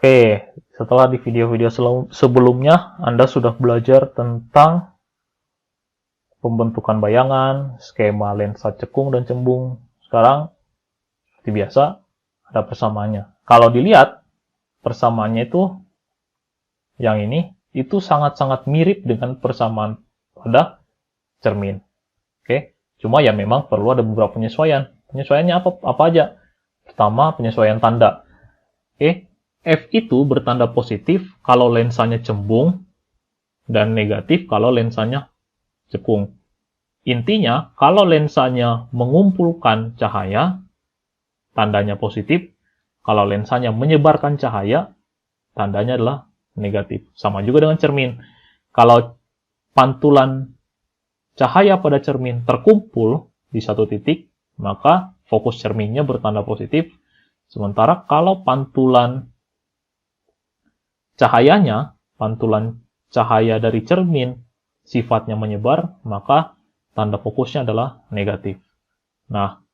Oke, setelah di video-video sebelumnya Anda sudah belajar tentang pembentukan bayangan, skema lensa cekung dan cembung. Sekarang, seperti biasa, ada persamaannya. Kalau dilihat, persamaannya itu, yang ini, itu sangat-sangat mirip dengan persamaan pada cermin. Oke, cuma ya memang perlu ada beberapa penyesuaian. Penyesuaiannya apa aja? Pertama, penyesuaian tanda. Oke, F itu bertanda positif kalau lensanya cembung dan negatif kalau lensanya cekung. Intinya, kalau lensanya mengumpulkan cahaya, tandanya positif. Kalau lensanya menyebarkan cahaya, tandanya adalah negatif. Sama juga dengan cermin. Kalau pantulan cahaya pada cermin terkumpul di satu titik, maka fokus cerminnya bertanda positif. Sementara kalau pantulan cahaya dari cermin sifatnya menyebar, maka tanda fokusnya adalah negatif. Nah,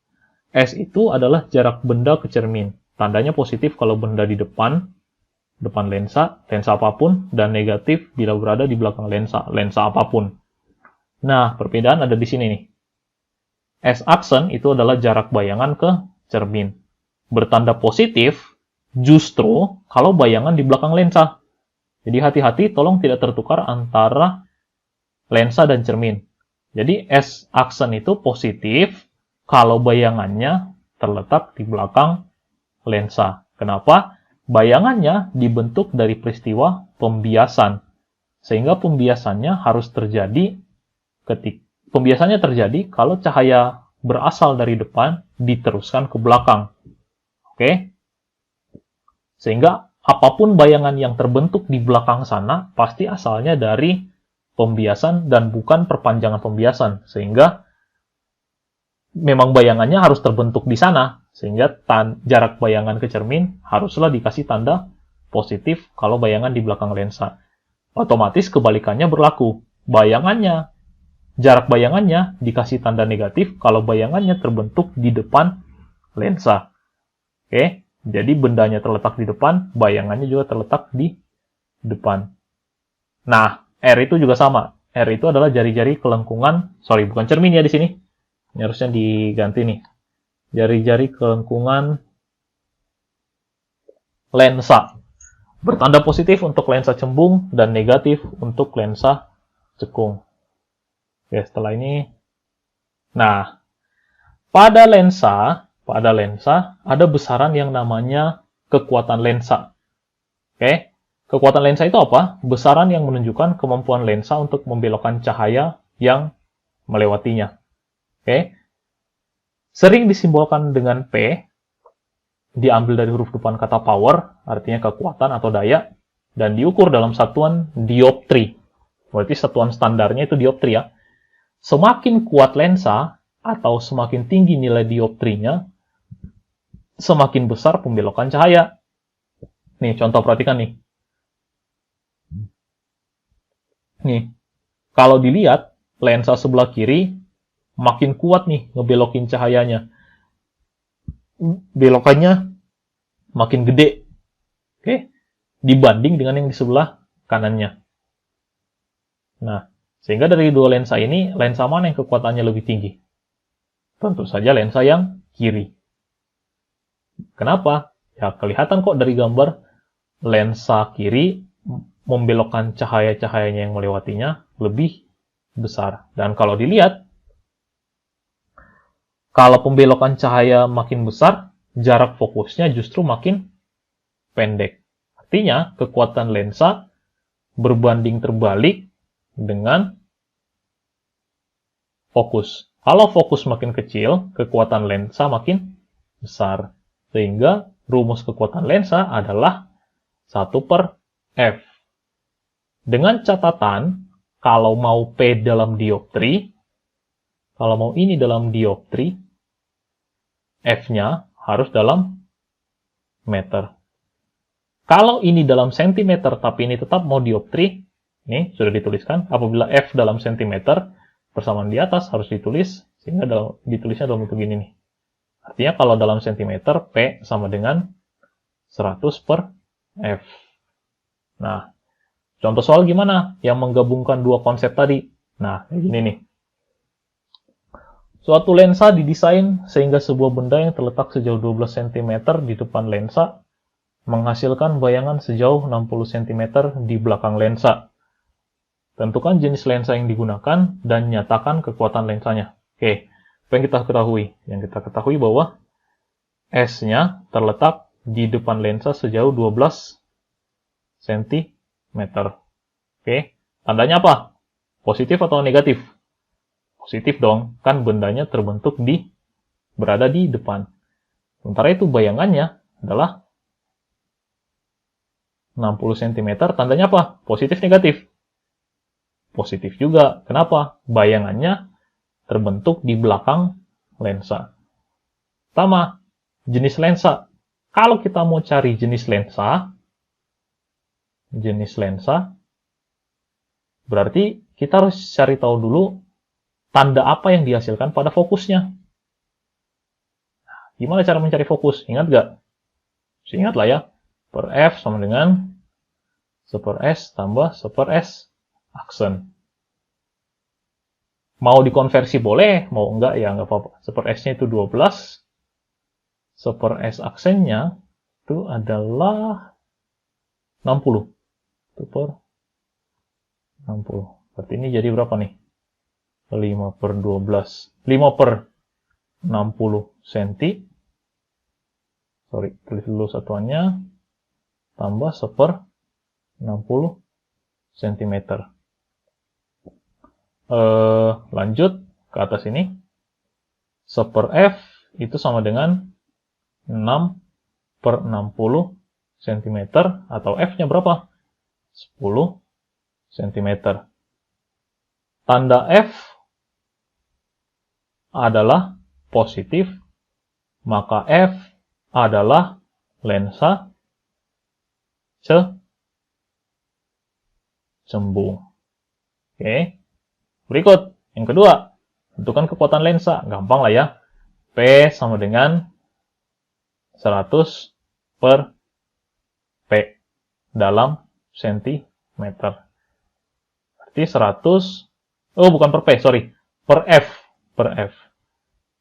S itu adalah jarak benda ke cermin. Tandanya positif kalau benda di depan lensa apapun, dan negatif bila berada di belakang lensa apapun. Nah, perbedaan ada di sini nih. S aksen itu adalah jarak bayangan ke cermin. Bertanda positif justru kalau bayangan di belakang lensa. Jadi hati-hati, tolong tidak tertukar antara lensa dan cermin. Jadi S aksen itu positif kalau bayangannya terletak di belakang lensa. Kenapa? Bayangannya dibentuk dari peristiwa pembiasan. Sehingga pembiasannya terjadi kalau cahaya berasal dari depan diteruskan ke belakang. Oke? Sehingga apapun bayangan yang terbentuk di belakang sana pasti asalnya dari pembiasan dan bukan perpanjangan pembiasan. Sehingga memang bayangannya harus terbentuk di sana. Sehingga jarak bayangan ke cermin haruslah dikasih tanda positif kalau bayangan di belakang lensa. Otomatis kebalikannya berlaku. Jarak bayangannya dikasih tanda negatif kalau bayangannya terbentuk di depan lensa. Oke? Jadi bendanya terletak di depan, bayangannya juga terletak di depan. Nah, R itu juga sama. R itu adalah jari-jari kelengkungan, bukan cermin ya di sini. Ini harusnya diganti nih. Jari-jari kelengkungan lensa. Bertanda positif untuk lensa cembung dan negatif untuk lensa cekung. Oke, setelah ini. Nah, pada lensa ada besaran yang namanya kekuatan lensa. Oke, kekuatan lensa itu apa? Besaran yang menunjukkan kemampuan lensa untuk membelokkan cahaya yang melewatinya. Oke, sering disimbolkan dengan P, diambil dari huruf depan kata power, artinya kekuatan atau daya, dan diukur dalam satuan dioptri. Berarti satuan standarnya itu dioptri ya. Semakin kuat lensa atau semakin tinggi nilai dioptrinya, semakin besar pembelokan cahaya. Nih, contoh perhatikan nih. Nih, kalau dilihat, lensa sebelah kiri makin kuat nih ngebelokin cahayanya. Belokannya makin gede. Oke? Dibanding dengan yang di sebelah kanannya. Nah, sehingga dari dua lensa ini, lensa mana yang kekuatannya lebih tinggi? Tentu saja lensa yang kiri. Kenapa? Ya, kelihatan kok dari gambar, lensa kiri membelokkan cahaya-cahayanya yang melewatinya lebih besar. Dan kalau dilihat, kalau pembelokan cahaya makin besar, jarak fokusnya justru makin pendek. Artinya, kekuatan lensa berbanding terbalik dengan fokus. Kalau fokus makin kecil, kekuatan lensa makin besar. Sehingga rumus kekuatan lensa adalah 1/F. Dengan catatan, kalau mau P dalam dioptri, kalau mau ini dalam dioptri, F-nya harus dalam meter. Kalau ini dalam sentimeter, tapi ini tetap mau dioptri, ini sudah dituliskan, apabila F dalam sentimeter, persamaan di atas harus ditulis, sehingga ditulisnya dalam bentuk gini nih. Artinya kalau dalam sentimeter, P sama dengan 100/F. F. Nah, contoh soal gimana? Yang menggabungkan dua konsep tadi. Nah, kayak gini nih. Suatu lensa didesain sehingga sebuah benda yang terletak sejauh 12 cm di depan lensa menghasilkan bayangan sejauh 60 cm di belakang lensa. Tentukan jenis lensa yang digunakan dan nyatakan kekuatan lensanya. Oke, apa yang kita ketahui? Yang kita ketahui bahwa S-nya terletak di depan lensa sejauh 12 cm. Oke, tandanya apa? Positif atau negatif? Positif dong, kan bendanya berada di depan. Sementara itu bayangannya adalah 60 cm, tandanya apa? Positif negatif? Positif juga. Kenapa? Bayangannya terbentuk di belakang lensa. Pertama, jenis lensa. Kalau kita mau cari jenis lensa, berarti kita harus cari tahu dulu tanda apa yang dihasilkan pada fokusnya. Nah, gimana cara mencari fokus? Ingat nggak? Ingat lah ya. Per F sama dengan 1/S tambah 1/S aksen. Mau dikonversi boleh, mau enggak ya nggak apa-apa. 1/S-nya itu 12. 1/S aksennya itu adalah 60. 1/60. Berarti ini jadi berapa nih? 5/12. 5/60 cm. Sorry, tulis dulu satuannya. Tambah 1/60 cm. Lanjut ke atas ini. 1/F itu sama dengan 6/60 cm. Atau F-nya berapa? 10 cm. Tanda F adalah positif, maka F adalah lensa cembung. Oke. Berikut, yang kedua, tentukan kekuatan lensa. Gampang lah ya. P sama dengan 100 per P dalam centimeter. Berarti 100, bukan per P, sorry. Per F.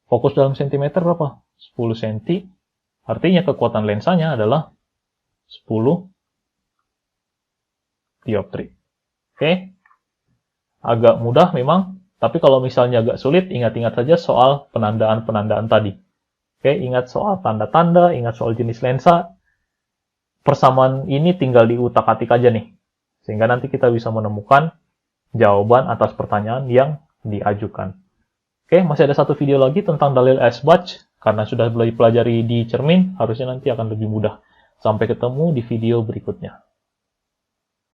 Fokus dalam centimeter berapa? 10 cm. Artinya kekuatan lensanya adalah 10 dioptri. Oke. Agak mudah memang, tapi kalau misalnya agak sulit, ingat-ingat saja soal penandaan-penandaan tadi. Oke, ingat soal tanda-tanda, ingat soal jenis lensa. Persamaan ini tinggal diutak-atik aja nih. Sehingga nanti kita bisa menemukan jawaban atas pertanyaan yang diajukan. Oke, masih ada satu video lagi tentang dalil S-batch. Karena sudah pelajari di cermin, harusnya nanti akan lebih mudah. Sampai ketemu di video berikutnya.